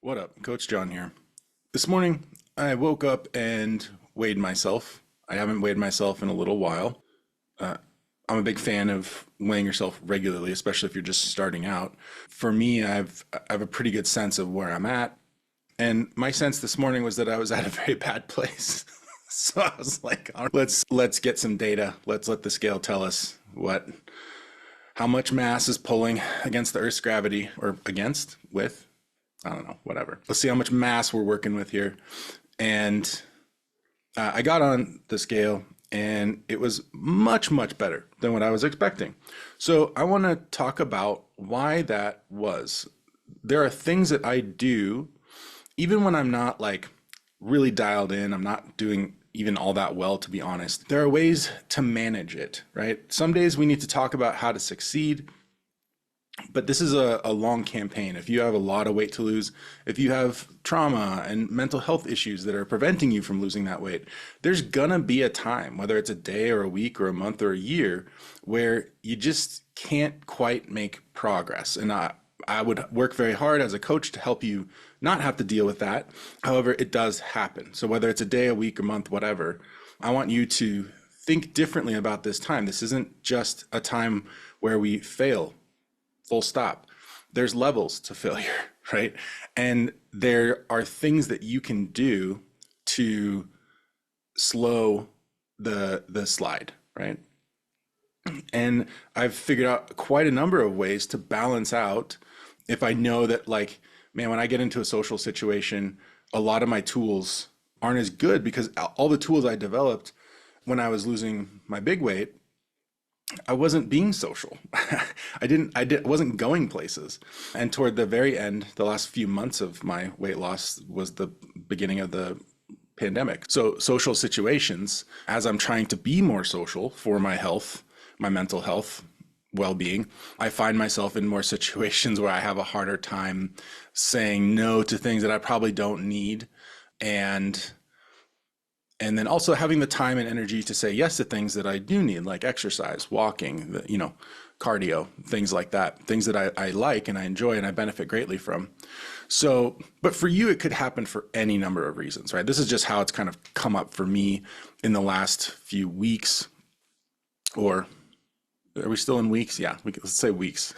What up? Coach John here. This morning, I woke up and weighed myself. I haven't weighed myself in a little while. Uh, I'm a big fan of weighing yourself regularly, especially if you're just starting out. For me, I have a pretty good sense of where I'm at. And my sense this morning was that I was at a very bad place. So I was like, "All right, let's get some data. Let's let the scale tell us how much mass is pulling against the Earth's gravity, or against, with, I don't know, whatever. Let's see how much mass we're working with here." And I got on the scale and it was much, much better than what I was expecting. So I want to talk about why that was. There are things that I do, even when I'm not like really dialed in, I'm not doing even all that well, to be honest. There are ways to manage it, right? Some days we need to talk about how to succeed. But this is a long campaign. If you have a lot of weight to lose, if you have trauma and mental health issues that are preventing you from losing that weight, there's gonna be a time, whether it's a day or a week or a month or a year, where you just can't quite make progress. And I would work very hard as a coach to help you not have to deal with that. However, it does happen. So whether it's a day, a week, a month, whatever, I want you to think differently about this time. This isn't just a time where we fail. Full stop. There's levels to failure, right? And there are things that you can do to slow the slide, right? And I've figured out quite a number of ways to balance out if I know that, like, man, when I get into a social situation, a lot of my tools aren't as good because all the tools I developed when I was losing my big weight, I wasn't being social. I wasn't going places. And toward the very end, the last few months of my weight loss was the beginning of the pandemic. So social situations, as I'm trying to be more social for my health, my mental health, well-being, I find myself in more situations where I have a harder time saying no to things that I probably don't need. And then also having the time and energy to say yes to things that I do need, like exercise, walking, cardio, things like that, things that I like and I enjoy and I benefit greatly from. So, but for you, it could happen for any number of reasons, right? This is just how it's kind of come up for me in the last few weeks. Or are we still in weeks? Yeah, let's say weeks.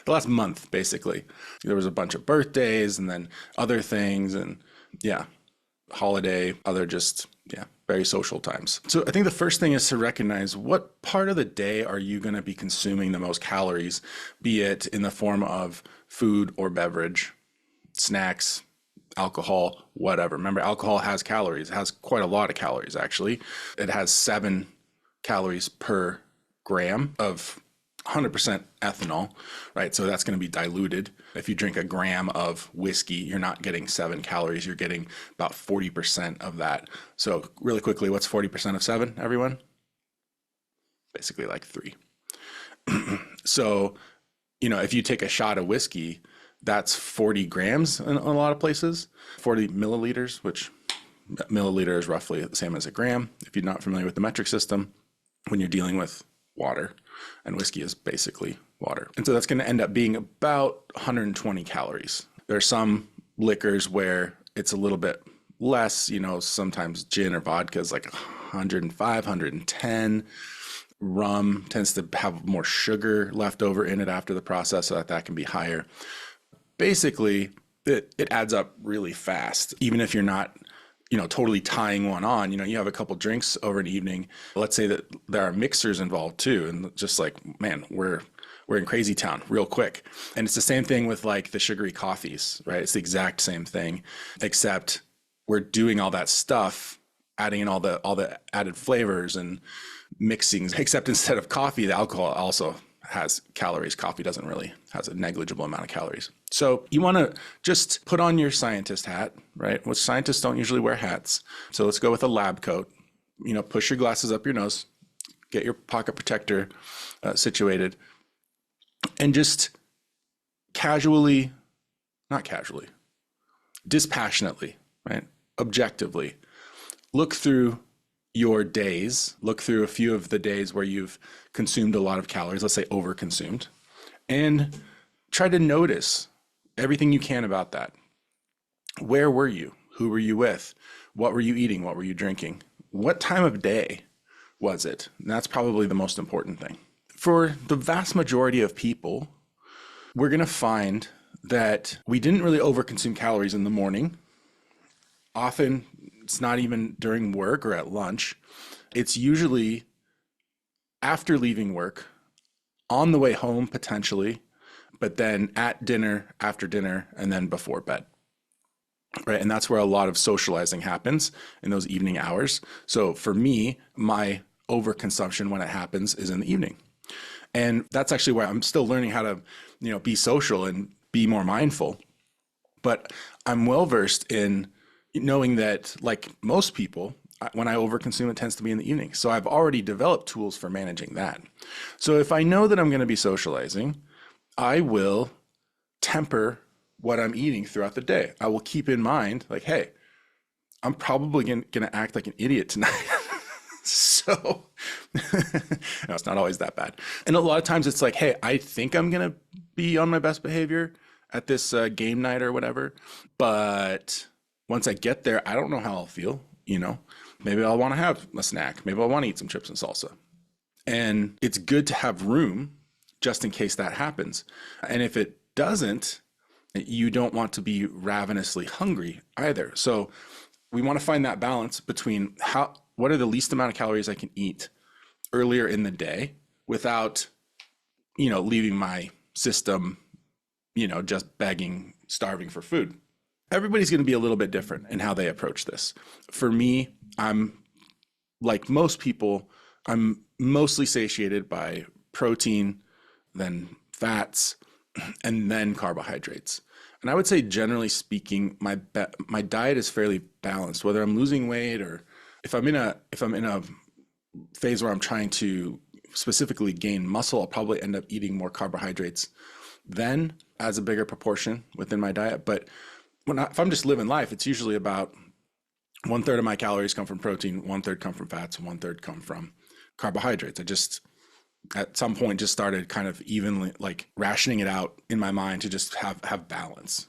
The last month, basically. There was a bunch of birthdays and then other things, and yeah, holiday, other just, yeah, very social times. So I think the first thing is to recognize what part of the day are you going to be consuming the most calories, be it in the form of food or beverage, snacks, alcohol, whatever. Remember, alcohol has calories. It has quite a lot of calories, actually. It has 7 calories per gram of 100% ethanol, right? So that's going to be diluted. If you drink a gram of whiskey, you're not getting 7 calories. You're getting about 40% of that. So really quickly, what's 40% of 7, everyone? Basically like 3. So, if you take a shot of whiskey, that's 40 grams in a lot of places, 40 milliliters, which milliliter is roughly the same as a gram. If you're not familiar with the metric system, when you're dealing with water, and whiskey is basically water. And so that's going to end up being about 120 calories. There are some liquors where it's a little bit less, sometimes gin or vodka is like 105, 110. Rum tends to have more sugar left over in it after the process, so that can be higher. Basically, it adds up really fast, even if you're not totally tying one on. You have a couple drinks over an evening. Let's say that there are mixers involved too. And just like, man, we're in crazy town real quick. And it's the same thing with like the sugary coffees, right? It's the exact same thing, except we're doing all that stuff, adding in all the added flavors and mixings, except instead of coffee, the alcohol also has calories. Coffee doesn't really, has a negligible amount of calories. So you want to just put on your scientist hat, right? Which scientists don't usually wear hats. So let's go with a lab coat. Push your glasses up your nose, get your pocket protector situated, and just not casually, dispassionately, right? Objectively, look through your days, look through a few of the days where you've consumed a lot of calories, let's say overconsumed, and try to notice everything you can about that. Where were you? Who were you with? What were you eating? What were you drinking? What time of day was it? And that's probably the most important thing. For the vast majority of people, we're going to find that we didn't really overconsume calories in the morning. Often it's not even during work or at lunch. It's usually after leaving work, on the way home potentially, but then at dinner, after dinner, and then before bed. Right. And that's where a lot of socializing happens in those evening hours. So for me, my overconsumption when it happens is in the evening. And that's actually why I'm still learning how to, be social and be more mindful. But I'm well versed in knowing that, like most people, when I overconsume, it tends to be in the evening. So I've already developed tools for managing that. So if I know that I'm going to be socializing, I will temper what I'm eating throughout the day. I will keep in mind, like, hey, I'm probably going to act like an idiot tonight. So no, it's not always that bad. And a lot of times it's like, hey, I think I'm going to be on my best behavior at this game night or whatever. But once I get there, I don't know how I'll feel, Maybe I'll want to have a snack. Maybe I'll want to eat some chips and salsa. And it's good to have room just in case that happens. And if it doesn't, you don't want to be ravenously hungry either. So we want to find that balance between what are the least amount of calories I can eat earlier in the day without, leaving my system, just begging, starving for food. Everybody's going to be a little bit different in how they approach this. For me, I'm like most people, I'm mostly satiated by protein, then fats, and then carbohydrates. And I would say, generally speaking, my diet is fairly balanced. Whether I'm losing weight or if I'm in a phase where I'm trying to specifically gain muscle, I'll probably end up eating more carbohydrates then as a bigger proportion within my diet. But if I'm just living life, it's usually about 1/3 of my calories come from protein, 1/3 come from fats, and 1/3 come from carbohydrates. I just, at some point, just started kind of evenly, like, rationing it out in my mind to just have balance.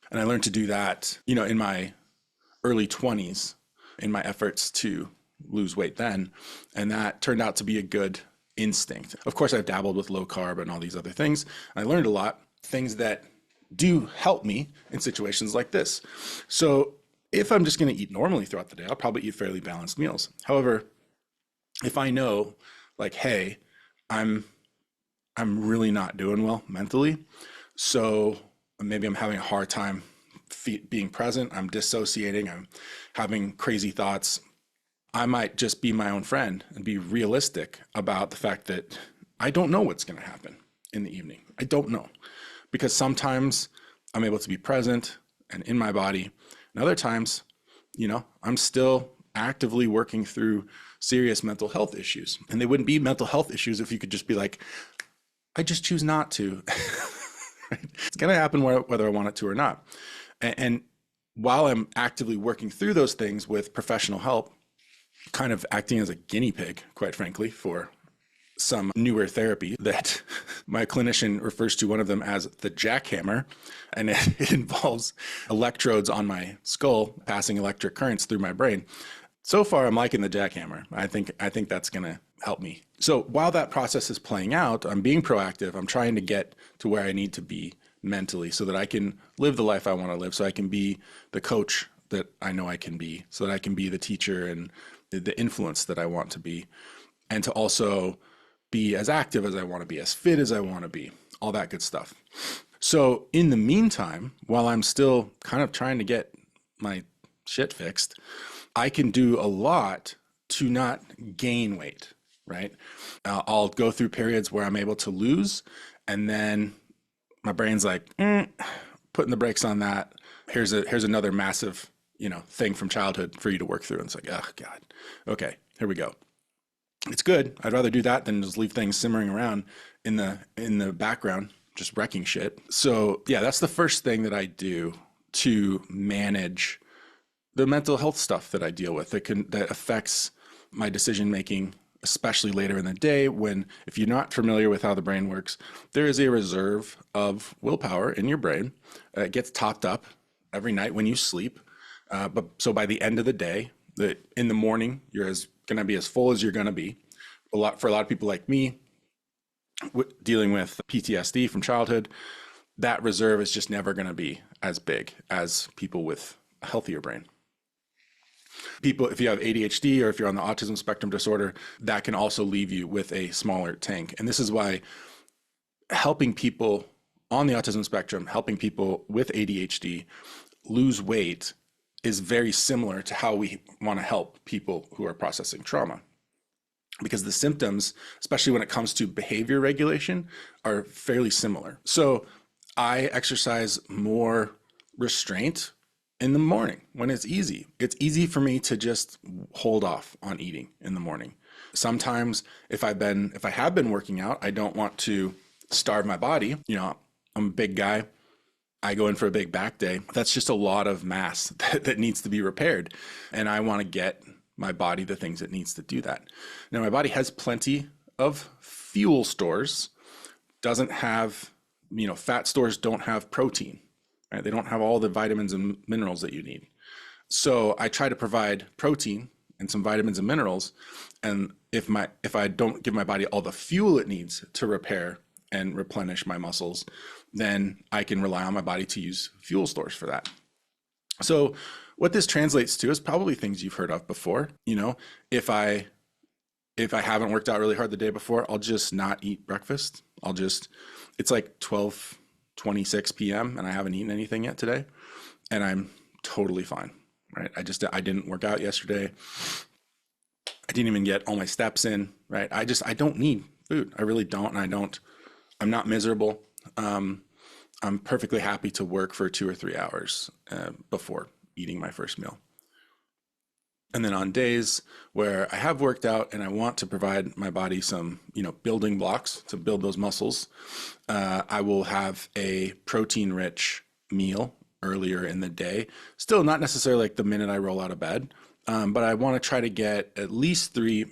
And I learned to do that, in my early 20s in my efforts to lose weight then. And that turned out to be a good instinct. Of course, I've dabbled with low carb and all these other things. I learned a lot, things that do help me in situations like this. So if I'm just going to eat normally throughout the day, I'll probably eat fairly balanced meals. However, if I know, like, hey, I'm really not doing well mentally, so maybe I'm having a hard time being present, I'm dissociating, I'm having crazy thoughts, I might just be my own friend and be realistic about the fact that I don't know what's going to happen in the evening. I don't know. Because sometimes I'm able to be present and in my body, and other times, I'm still actively working through serious mental health issues. And they wouldn't be mental health issues if you could just be like, I just choose not to. Right? It's going to happen whether I want it to or not. And while I'm actively working through those things with professional help, kind of acting as a guinea pig, quite frankly, for some newer therapy that my clinician refers to one of them as the jackhammer. And it involves electrodes on my skull passing electric currents through my brain. So far, I'm liking the jackhammer. I think that's going to help me. So while that process is playing out, I'm being proactive. I'm trying to get to where I need to be mentally so that I can live the life I want to live, so I can be the coach that I know I can be, so that I can be the teacher and the influence that I want to be, and to also be as active as I want to be, as fit as I want to be, all that good stuff. So in the meantime, while I'm still kind of trying to get my shit fixed, I can do a lot to not gain weight, right? I'll go through periods where I'm able to lose, and then my brain's like, putting the brakes on that. Here's another massive, thing from childhood for you to work through. And it's like, oh God, okay, here we go. It's good. I'd rather do that than just leave things simmering around in the background, just wrecking shit. So yeah, that's the first thing that I do to manage the mental health stuff that I deal with that affects my decision making, especially later in the day when, if you're not familiar with how the brain works, there is a reserve of willpower in your brain. It gets topped up every night when you sleep. But so by the end of the day, in the morning, you're going to be as full as you're going to be. For a lot of people like me, dealing with PTSD from childhood, that reserve is just never going to be as big as people with a healthier brain. People, if you have ADHD or if you're on the autism spectrum disorder, that can also leave you with a smaller tank. And this is why helping people on the autism spectrum, helping people with ADHD lose weight is very similar to how we want to help people who are processing trauma. Because the symptoms, especially when it comes to behavior regulation, are fairly similar. So I exercise more restraint in the morning when it's easy. It's easy for me to just hold off on eating in the morning. Sometimes if I have been working out, I don't want to starve my body. You know, I'm a big guy. I go in for a big back day. That's just a lot of mass that needs to be repaired. And I want to get my body the things it needs to do that. Now, my body has plenty of fuel stores, doesn't have, fat stores don't have protein, right? They don't have all the vitamins and minerals that you need. So I try to provide protein and some vitamins and minerals. And if I don't give my body all the fuel it needs to repair and replenish my muscles, then I can rely on my body to use fuel stores for that. So what this translates to is probably things you've heard of before. If I haven't worked out really hard the day before, I'll just not eat breakfast. It's like 12:26 p.m. and I haven't eaten anything yet today, and I'm totally fine, right? I didn't work out yesterday. I didn't even get all my steps in, right? I don't need food. I really don't. And I'm not miserable. I'm perfectly happy to work for 2 or 3 hours before eating my first meal. And then on days where I have worked out and I want to provide my body some, building blocks to build those muscles, I will have a protein-rich meal earlier in the day. Still not necessarily like the minute I roll out of bed, but I want to try to get at least 3,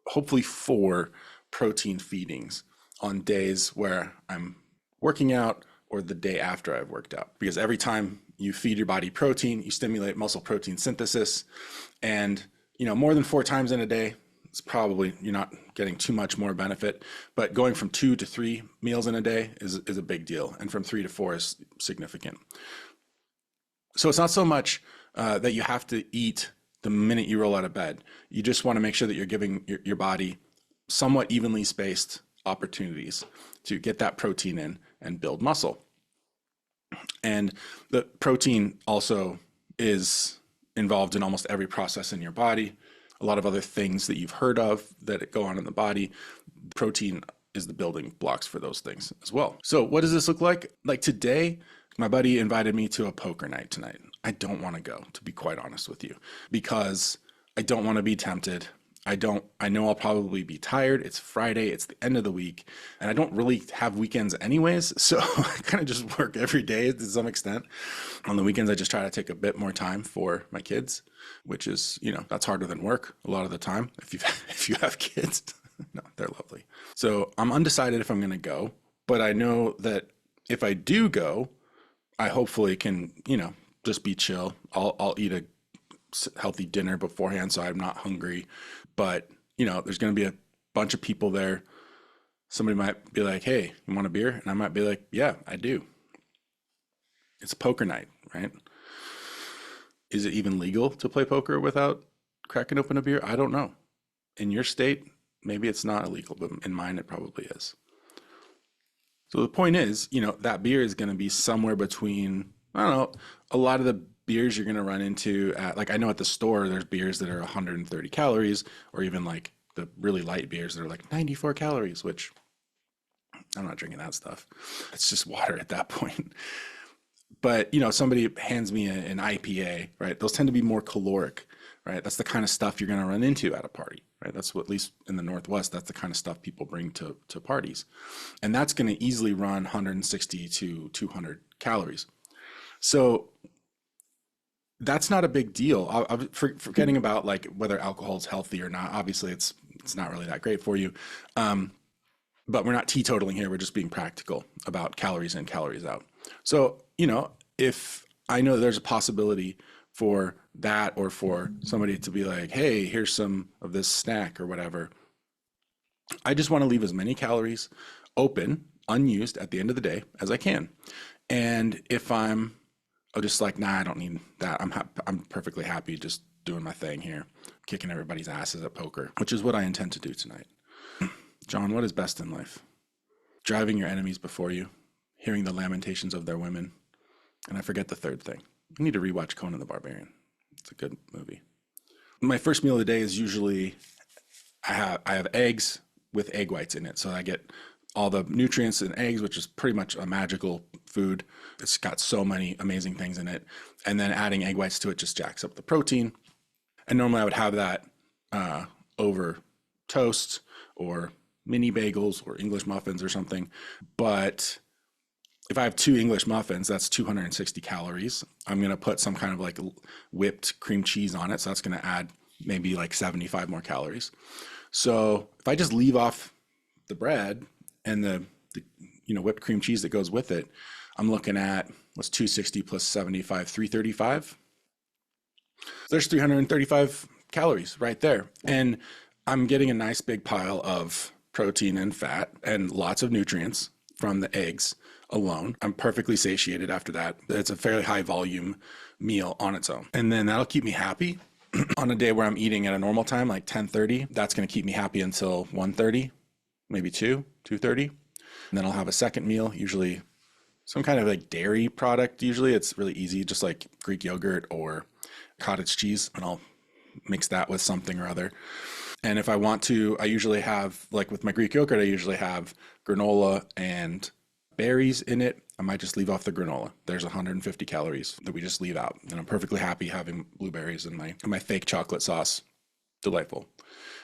hopefully 4 protein feedings on days where I'm working out or the day after I've worked out. Because every time you feed your body protein, you stimulate muscle protein synthesis. And, more than 4 times in a day, it's probably, you're not getting too much more benefit. But going from 2 to 3 meals in a day is a big deal. And from 3 to 4 is significant. So it's not so much that you have to eat the minute you roll out of bed. You just want to make sure that you're giving your body somewhat evenly spaced opportunities to get that protein in and build muscle. And the protein also is involved in almost every process in your body. A lot of other things that you've heard of that go on in the body. Protein is the building blocks for those things as well. So what does this look like? Like today, my buddy invited me to a poker night tonight. I don't want to go, to be quite honest with you, because I don't want to be tempted. I know I'll probably be tired. It's Friday, it's the end of the week, and I don't really have weekends anyways. So I kind of just work every day to some extent. On the weekends, I just try to take a bit more time for my kids, which is, that's harder than work a lot of the time. If you have kids, no, they're lovely. So I'm undecided if I'm going to go, but I know that if I do go, I hopefully can, just be chill. I'll eat a healthy dinner beforehand so I'm not hungry. But, there's going to be a bunch of people there. Somebody might be like, hey, you want a beer? And I might be like, yeah, I do. It's poker night, right? Is it even legal to play poker without cracking open a beer? I don't know. In your state, maybe it's not illegal, but in mine, it probably is. So the point is, that beer is going to be somewhere between, I don't know, a lot of the beers you're going to run into at, like, I know at the store, there's beers that are 130 calories, or even like the really light beers that are like 94 calories, which I'm not drinking that stuff. It's just water at that point. But, somebody hands me an IPA, right? Those tend to be more caloric, right? That's the kind of stuff you're going to run into at a party, right? That's what, at least in the Northwest, that's the kind of stuff people bring to parties. And that's going to easily run 160 to 200 calories. So that's not a big deal. Forgetting about like whether alcohol is healthy or not. Obviously, it's not really that great for you. But we're not teetotaling here. We're just being practical about calories in, calories out. So, if I know there's a possibility for that, or for somebody to be like, hey, here's some of this snack or whatever. I just want to leave as many calories open, unused at the end of the day as I can. And if I'm just like, nah, I don't need that. I'm perfectly happy just doing my thing here, kicking everybody's asses at poker, which is what I intend to do tonight. John, what is best in life? Driving your enemies before you, hearing the lamentations of their women, and I forget the third thing. I need to rewatch Conan the Barbarian. It's a good movie. My first meal of the day is usually I have eggs with egg whites in it, so I get all the nutrients in eggs, which is pretty much a magical food. It's got so many amazing things in it, and then adding egg whites to it just jacks up the protein. And normally I would have that over toast or mini bagels or English muffins or something. But if I have 2 English muffins, that's 260 calories. I'm going to put some kind of like whipped cream cheese on it. So that's going to add maybe like 75 more calories. So if I just leave off the bread and the whipped cream cheese that goes with it, I'm looking at what's 260 plus 75, 335. There's 335 calories right there. And I'm getting a nice big pile of protein and fat and lots of nutrients from the eggs alone. I'm perfectly satiated after that. It's a fairly high volume meal on its own. And then that'll keep me happy on a day where I'm eating at a normal time, like 10:30. That's going to keep me happy until 1:30, maybe 2:30. And then I'll have a second meal, usually some kind of like dairy product. Usually it's really easy, just like Greek yogurt or cottage cheese, and I'll mix that with something or other. And if I want to, I usually have, like with my Greek yogurt, I usually have granola and berries in it. I might just leave off the granola. There's 150 calories that we just leave out. And I'm perfectly happy having blueberries in my fake chocolate sauce. Delightful.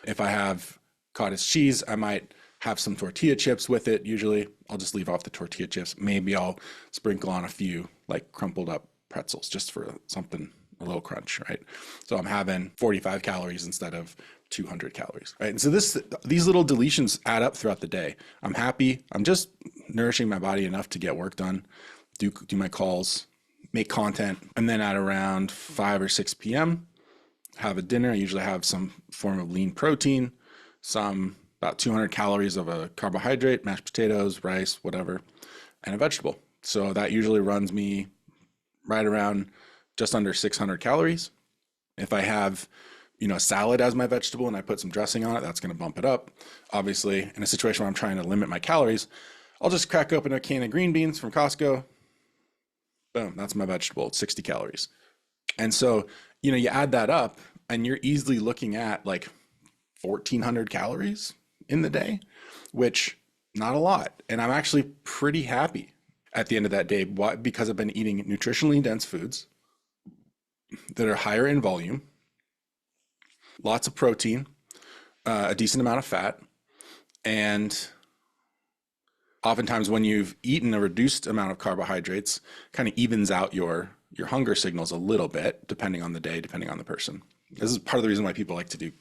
If I have cottage cheese, I might have some tortilla chips with it. Usually I'll just leave off the tortilla chips. Maybe I'll sprinkle on a few like crumpled up pretzels just for something, a little crunch, right? So I'm having 45 calories instead of 200 calories, right? And so these little deletions add up throughout the day. I'm happy. I'm just nourishing my body enough to get work done, do my calls, make content. And then at around 5 or 6 p.m., have a dinner. I usually have some form of lean protein, about 200 calories of a carbohydrate, mashed potatoes, rice, whatever, and a vegetable. So that usually runs me right around just under 600 calories. If I have a salad as my vegetable and I put some dressing on it, that's going to bump it up. Obviously, in a situation where I'm trying to limit my calories, I'll just crack open a can of green beans from Costco. Boom, that's my vegetable. It's 60 calories. And so, you add that up and you're easily looking at like 1,400 calories in the day, which not a lot. And I'm actually pretty happy at the end of that day because I've been eating nutritionally dense foods that are higher in volume, lots of protein, a decent amount of fat, and oftentimes when you've eaten a reduced amount of carbohydrates, kind of evens out your hunger signals a little bit, depending on the day, depending on the person. This is part of the reason why people like to do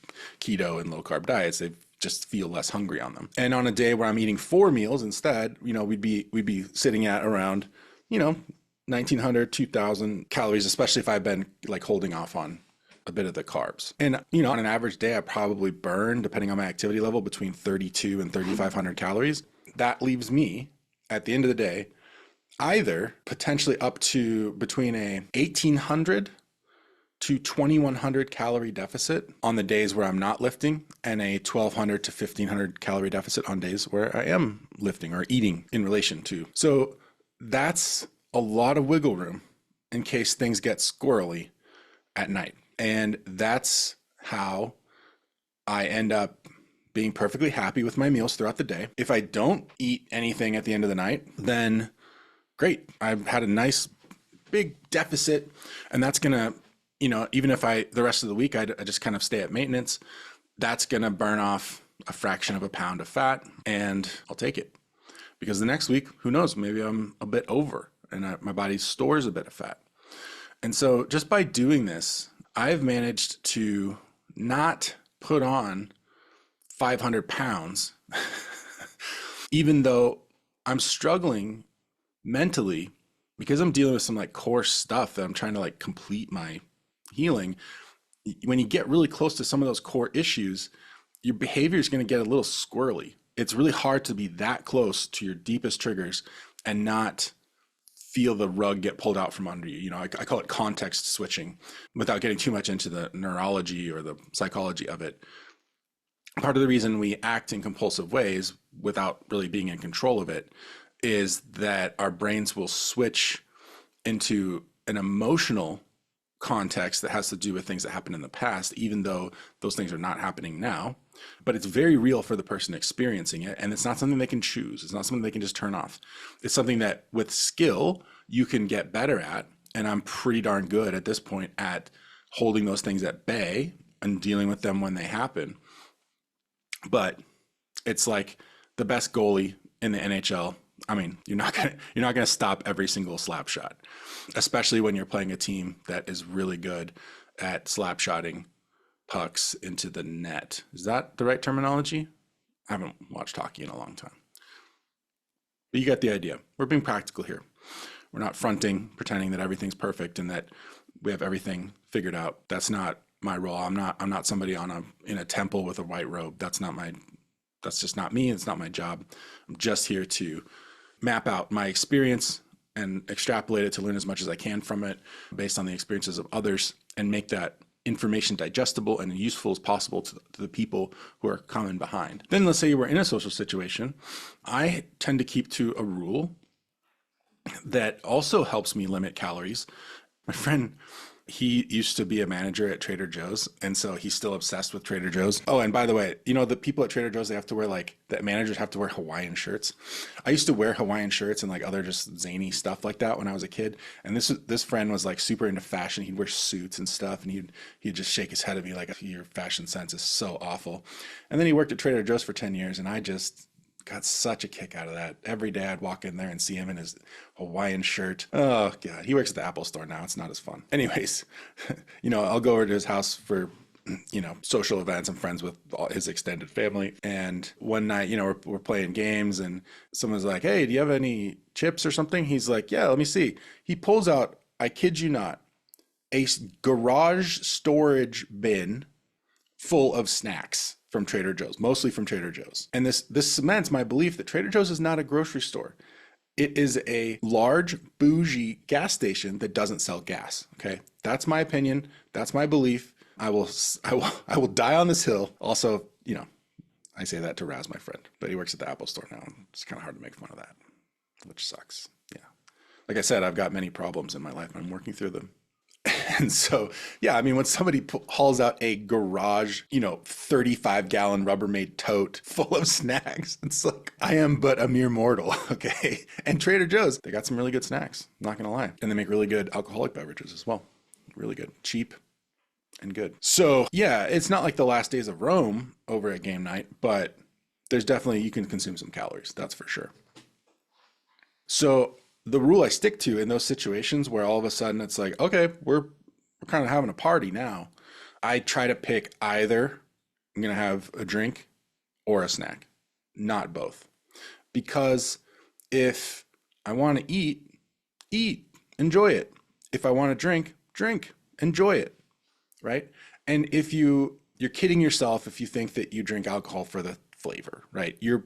keto and low carb diets. They just feel less hungry on them. And on a day where I'm eating 4 meals instead, we'd be sitting at around, 1,900, 2,000 calories, especially if I've been like holding off on a bit of the carbs. And, on an average day, I probably burn, depending on my activity level, between 3,200 and 3,500 calories. That leaves me at the end of the day, either potentially up to between a 1,800 to 2,100 calorie deficit on the days where I'm not lifting, and a 1,200 to 1,500 calorie deficit on days where I am lifting or eating in relation to. So that's a lot of wiggle room in case things get squirrely at night. And that's how I end up being perfectly happy with my meals throughout the day. If I don't eat anything at the end of the night, then great. I've had a nice big deficit, and that's going to, even if the rest of the week, I just kind of stay at maintenance, that's going to burn off a fraction of a pound of fat, and I'll take it. Because the next week, who knows, maybe I'm a bit over and my body stores a bit of fat. And so just by doing this, I've managed to not put on 500 pounds, even though I'm struggling mentally because I'm dealing with some like core stuff that I'm trying to like complete my healing. When you get really close to some of those core issues, your behavior is going to get a little squirrely. It's really hard to be that close to your deepest triggers and not feel the rug get pulled out from under you. I call it context switching without getting too much into the neurology or the psychology of it. Part of the reason we act in compulsive ways without really being in control of it is that our brains will switch into an emotional context that has to do with things that happened in the past, even though those things are not happening now. But it's very real for the person experiencing it. And it's not something they can choose. It's not something they can just turn off. It's something that with skill, you can get better at. And I'm pretty darn good at this point at holding those things at bay and dealing with them when they happen. But it's like the best goalie in the NHL. I mean, you're not gonna stop every single slap shot, especially when you're playing a team that is really good at slap shotting pucks into the net. Is that the right terminology? I haven't watched hockey in a long time. But you get the idea. We're being practical here. We're not fronting, pretending that everything's perfect and that we have everything figured out. That's not my role. I'm not somebody in a temple with a white robe. That's just not me. It's not my job. I'm just here to map out my experience and extrapolate it to learn as much as I can from it based on the experiences of others and make that information digestible and useful as possible to the people who are coming behind. Then let's say you were in a social situation. I tend to keep to a rule that also helps me limit calories. My friend, he used to be a manager at Trader Joe's, and so he's still obsessed with Trader Joe's. Oh, and by the way, the people at Trader Joe's, they have to wear the managers have to wear Hawaiian shirts. I used to wear Hawaiian shirts and like other just zany stuff like that when I was a kid. And this friend was like super into fashion. He'd wear suits and stuff, and he'd just shake his head at me like, your fashion sense is so awful. And then he worked at Trader Joe's for 10 years, and I just got such a kick out of that. Every day I'd walk in there and see him in his Hawaiian shirt. Oh God, he works at the Apple store now. It's not as fun. Anyways, I'll go over to his house for, social events. I'm friends with all his extended family. And one night, we're playing games and someone's like, hey, do you have any chips or something? He's like, yeah, let me see. He pulls out, I kid you not, a garage storage bin full of snacks from Trader Joe's, mostly from Trader Joe's. And this cements my belief that Trader Joe's is not a grocery store. It is a large bougie gas station that doesn't sell gas. Okay. That's my opinion. That's my belief. I will die on this hill. Also, I say that to razz my friend, but he works at the Apple store now. It's kind of hard to make fun of that, which sucks. Yeah. Like I said, I've got many problems in my life. I'm working through them. And so, yeah, I mean, when somebody hauls out a garage, 35-gallon Rubbermaid tote full of snacks, it's like, I am but a mere mortal, okay? And Trader Joe's, they got some really good snacks, I'm not gonna lie. And they make really good alcoholic beverages as well. Really good, cheap and good. So yeah, it's not like the last days of Rome over at game night, but there's definitely, you can consume some calories, that's for sure. So the rule I stick to in those situations where all of a sudden it's like, okay, we're kind of having a party now. I try to pick either I'm going to have a drink or a snack, not both. Because if I want to eat, enjoy it. If I want to drink, enjoy it, right? And if you're kidding yourself if you think that you drink alcohol for the flavor, right? You're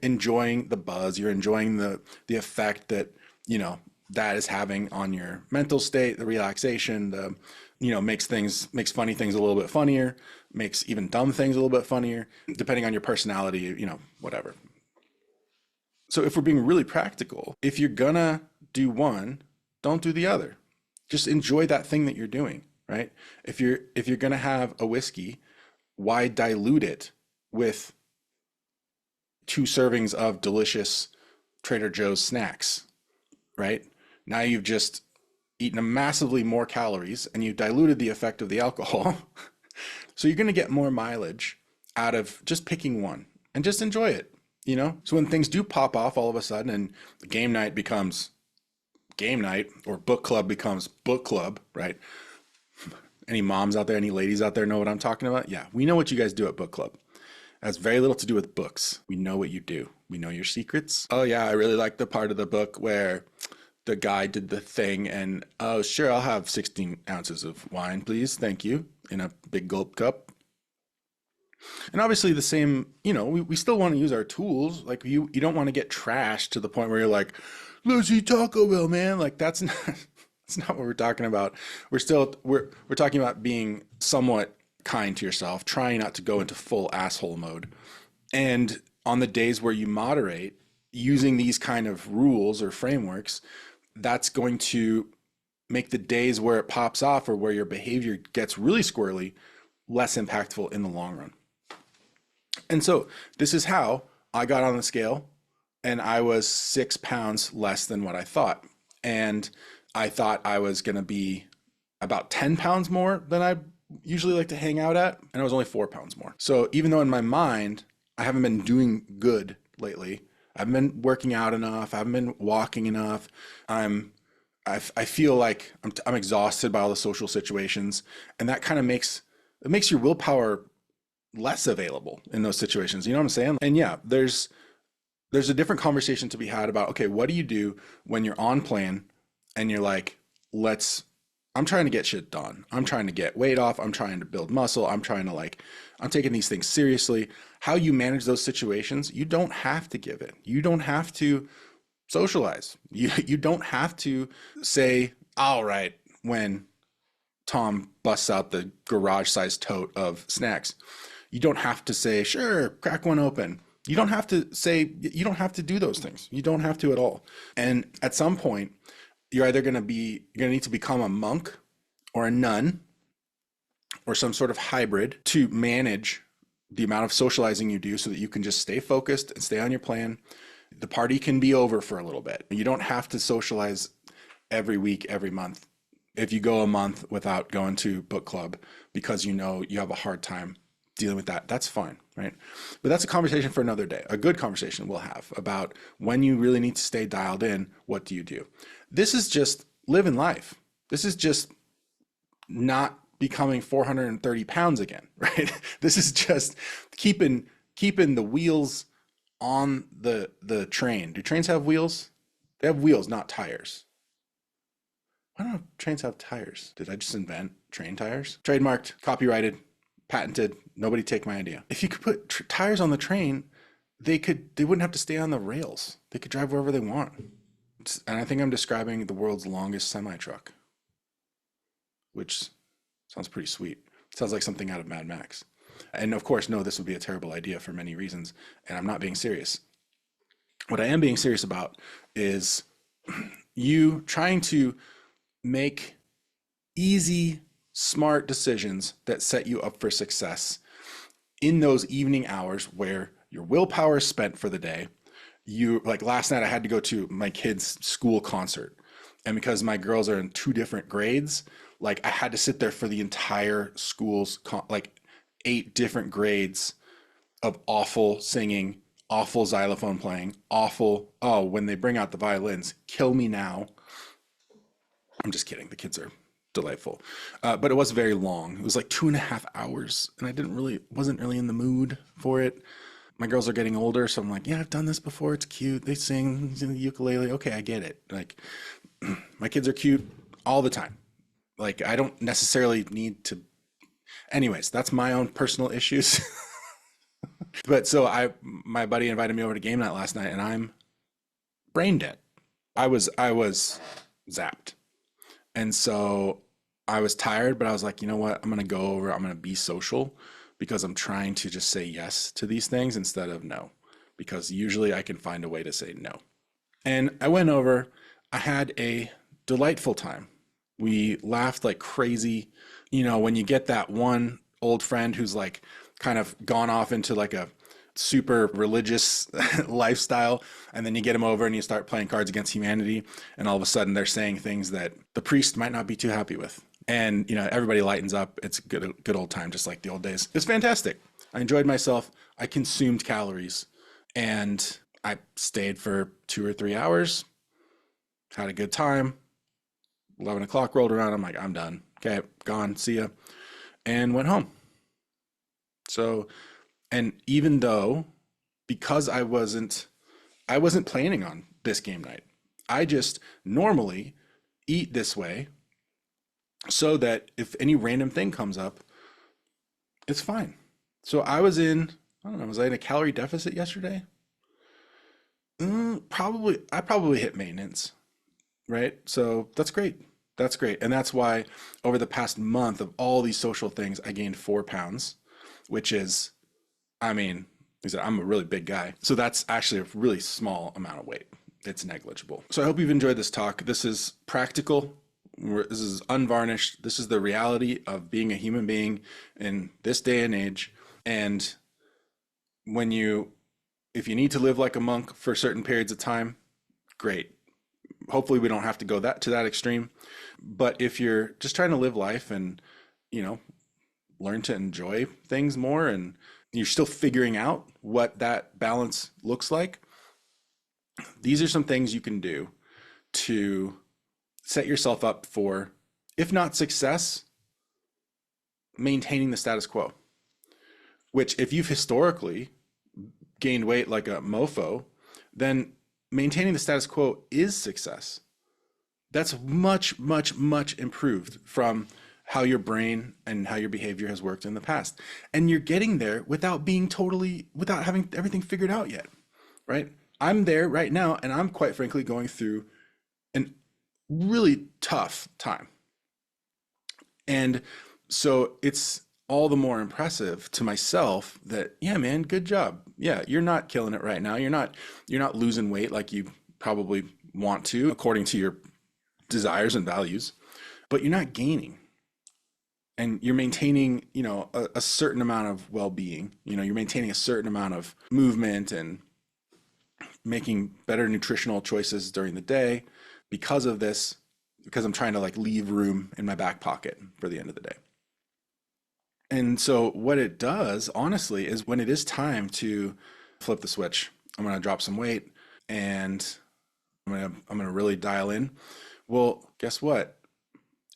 enjoying the buzz, you're enjoying the effect that that is having on your mental state, the relaxation, makes funny things a little bit funnier, makes even dumb things a little bit funnier, depending on your personality, whatever. So if we're being really practical, if you're gonna do one, don't do the other. Just enjoy that thing that you're doing, right? If you're gonna have a whiskey, why dilute it with 2 servings of delicious Trader Joe's snacks, right? Now you've just eaten a massively more calories and you diluted the effect of the alcohol. So you're going to get more mileage out of just picking one and just enjoy it, So when things do pop off all of a sudden and game night becomes game night or book club becomes book club, right? Any moms out there, any ladies out there know what I'm talking about? Yeah, we know what you guys do at book club. It has very little to do with books. We know what you do. We know your secrets. Oh yeah, I really like the part of the book where the guy did the thing and, oh, sure, I'll have 16 ounces of wine, please. Thank you. In a big gulp cup. And obviously the same, we still want to use our tools. Like you don't want to get trashed to the point where you're like, let's eat Taco Bell, man. Like that's not, that's not what we're talking about. We're talking about being somewhat kind to yourself, trying not to go into full asshole mode. And on the days where you moderate, using these kind of rules or frameworks, that's going to make the days where it pops off or where your behavior gets really squirrely less impactful in the long run. And so this is how I got on the scale and I was 6 pounds less than what I thought. And I thought I was going to be about 10 pounds more than I usually like to hang out at. And I was only 4 pounds more. So even though in my mind, I haven't been doing good lately, I haven't been working out enough, I haven't been walking enough, I feel like I'm exhausted by all the social situations. And that kind of makes your willpower less available in those situations. You know what I'm saying? And yeah, there's a different conversation to be had about, okay, what do you do when you're on plan and you're like, I'm trying to get shit done. I'm trying to get weight off. I'm trying to build muscle. I'm taking these things seriously. How you manage those situations, you don't have to give it. You don't have to socialize. You don't have to say, all right, when Tom busts out the garage-sized tote of snacks. You don't have to say, sure, crack one open. You don't have to do those things. You don't have to at all. And at some point, you're going to need to become a monk or a nun or some sort of hybrid to manage the amount of socializing you do so that you can just stay focused and stay on your plan. The party can be over for a little bit. You don't have to socialize every week, every month. If you go a month without going to book club because you have a hard time dealing with that, that's fine, right? But that's a conversation for another day. A good conversation we'll have about when you really need to stay dialed in, what do you do? This is just living life. This is just not becoming 430 pounds again, right? This is just keeping the wheels on the train. Do trains have wheels? They have wheels, not tires. Why don't trains have tires? Did I just invent train tires? Trademarked, copyrighted, patented. Nobody take my idea. If you could put tires on the train, they wouldn't have to stay on the rails. They could drive wherever they want. And I think I'm describing the world's longest semi-truck, which sounds pretty sweet. Sounds like something out of Mad Max. And of course, no, this would be a terrible idea for many reasons. And I'm not being serious. What I am being serious about is you trying to make easy, smart decisions that set you up for success in those evening hours where your willpower is spent for the day. Like last night, I had to go to my kids' school concert. And because my girls are in 2 different grades, like I had to sit there for the entire school's, like 8 different grades of awful singing, awful xylophone playing, awful, oh, when they bring out the violins, kill me now. I'm just kidding. The kids are delightful. But it was very long. It was like 2.5 hours and I wasn't really in the mood for it. My girls are getting older, so I'm like, yeah, I've done this before. It's cute. They sing the ukulele. Okay, I get it. Like, my kids are cute all the time. Like, I don't necessarily need to. Anyways, that's my own personal issues. But so my buddy invited me over to game night last night, and I'm brain dead. I was zapped, and so I was tired. But I was like, you know what? I'm gonna go over. I'm gonna be social. Because I'm trying to just say yes to these things instead of no, because usually I can find a way to say no. And I went over, I had a delightful time. We laughed like crazy. When you get that one old friend who's like kind of gone off into like a super religious lifestyle, and then you get them over and you start playing Cards Against Humanity, and all of a sudden they're saying things that the priest might not be too happy with. And everybody lightens up. It's a good old time, just like the old days. It's fantastic. I enjoyed myself. I consumed calories, and I stayed for 2 or 3 hours. Had a good time. 11 o'clock rolled around. I'm like, I'm done. Okay, gone. See ya. And went home. So, and even though, because I wasn't planning on this game night, I just normally eat this way so that if any random thing comes up, it's fine. So I don't know, was I in a calorie deficit yesterday? I probably hit maintenance, right? So that's great. That's great. And that's why over the past month of all these social things, I gained 4 pounds, which is, I mean, like I said, I'm a really big guy. So that's actually a really small amount of weight. It's negligible. So I hope you've enjoyed this talk. This is practical. This is unvarnished. This is the reality of being a human being in this day and age. And if you need to live like a monk for certain periods of time, great. Hopefully we don't have to go to that extreme. But if you're just trying to live life and, learn to enjoy things more, and you're still figuring out what that balance looks like, these are some things you can do to set yourself up for, if not success, maintaining the status quo. Which, if you've historically gained weight like a mofo, then maintaining the status quo is success. That's much, much, much improved from how your brain and how your behavior has worked in the past. And you're getting there without having everything figured out yet, right? I'm there right now, and I'm quite frankly going through an really tough time. And so it's all the more impressive to myself that, yeah, man, good job. Yeah, you're not killing it right now. You're not losing weight like you probably want to, according to your desires and values, but you're not gaining. And you're maintaining, a certain amount of well-being. You're maintaining a certain amount of movement and making better nutritional choices during the day because of this, because I'm trying to leave room in my back pocket for the end of the day. And so what it does, honestly, is when it is time to flip the switch, I'm going to drop some weight and I'm going to really dial in. Well, guess what?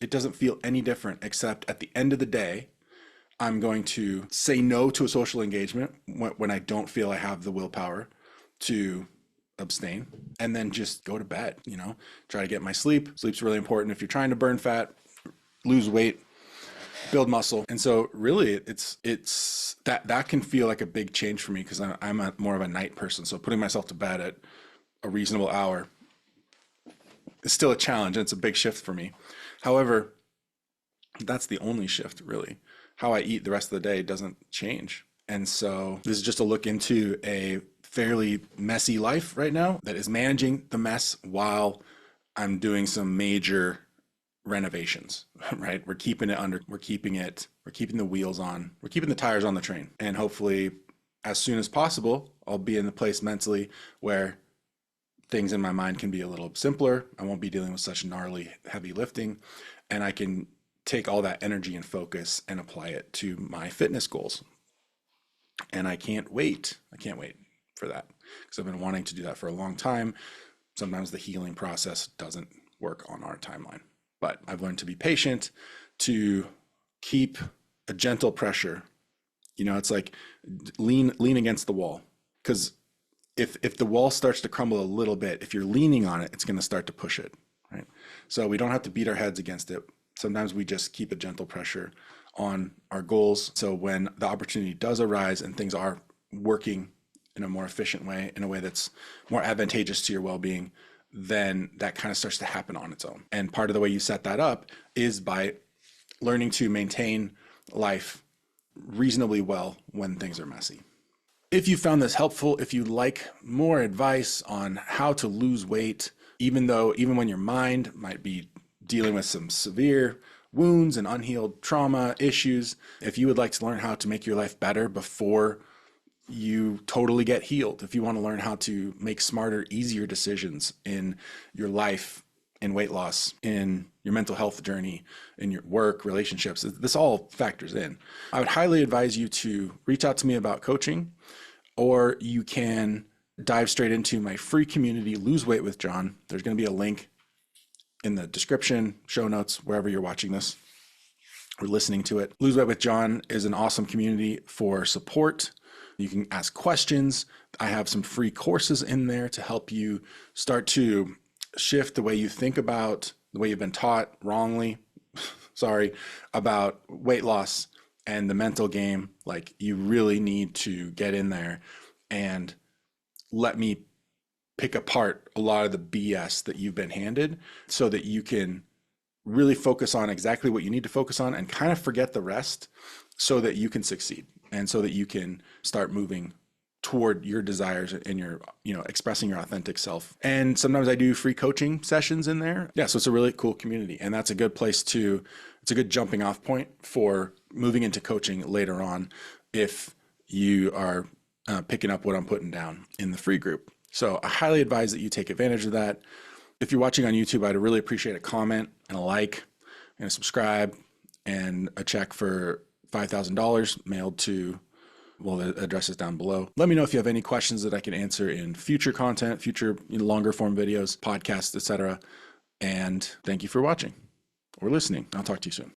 It doesn't feel any different, except at the end of the day, I'm going to say no to a social engagement when I don't feel I have the willpower to abstain, and then just go to bed, try to get my sleep. Sleep's really important if you're trying to burn fat, lose weight, build muscle. And so really it's that can feel like a big change for me, because I'm more of a night person. So putting myself to bed at a reasonable hour is still a challenge, and it's a big shift for me. However, that's the only shift, really. How I eat the rest of the day doesn't change. And so this is just a look into a fairly messy life right now that is managing the mess while I'm doing some major renovations, right? We're keeping the wheels on, we're keeping the tires on the train. And hopefully as soon as possible, I'll be in the place mentally where things in my mind can be a little simpler. I won't be dealing with such gnarly, heavy lifting, and I can take all that energy and focus and apply it to my fitness goals. And I can't wait for that, because I've been wanting to do that for a long time. Sometimes the healing process doesn't work on our timeline, but I've learned to be patient, to keep a gentle pressure. It's like lean against the wall, because if the wall starts to crumble a little bit, if you're leaning on it, it's going to start to push it, right? So we don't have to beat our heads against it. Sometimes we just keep a gentle pressure on our goals. So when the opportunity does arise and things are working in a more efficient way, in a way that's more advantageous to your well-being, then that kind of starts to happen on its own. And part of the way you set that up is by learning to maintain life reasonably well when things are messy. If you found this helpful, if you'd like more advice on how to lose weight, even when your mind might be dealing with some severe wounds and unhealed trauma issues, if you would like to learn how to make your life better before you totally get healed, if you want to learn how to make smarter, easier decisions in your life, in weight loss, in your mental health journey, in your work, relationships, this all factors in. I would highly advise you to reach out to me about coaching, or you can dive straight into my free community, Lose Weight with John. There's going to be a link in the description, show notes, wherever you're watching this or listening to it. Lose Weight with John is an awesome community for support. You can ask questions. I have some free courses in there to help you start to shift the way you think about the way you've been taught wrongly, sorry, about weight loss and the mental game. Like, you really need to get in there and let me pick apart a lot of the BS that you've been handed so that you can really focus on exactly what you need to focus on and kind of forget the rest so that you can succeed and so that you can start moving toward your desires and your, expressing your authentic self. And sometimes I do free coaching sessions in there. Yeah, so it's a really cool community, and that's a good place to, it's a good jumping off point for moving into coaching later on if you are picking up what I'm putting down in the free group. So I highly advise that you take advantage of that. If you're watching on YouTube, I'd really appreciate a comment and a like and a subscribe and a check for $5,000 mailed to, well, the address is down below. Let me know if you have any questions that I can answer in future content, future longer form videos, podcasts, etc. And thank you for watching or listening. I'll talk to you soon.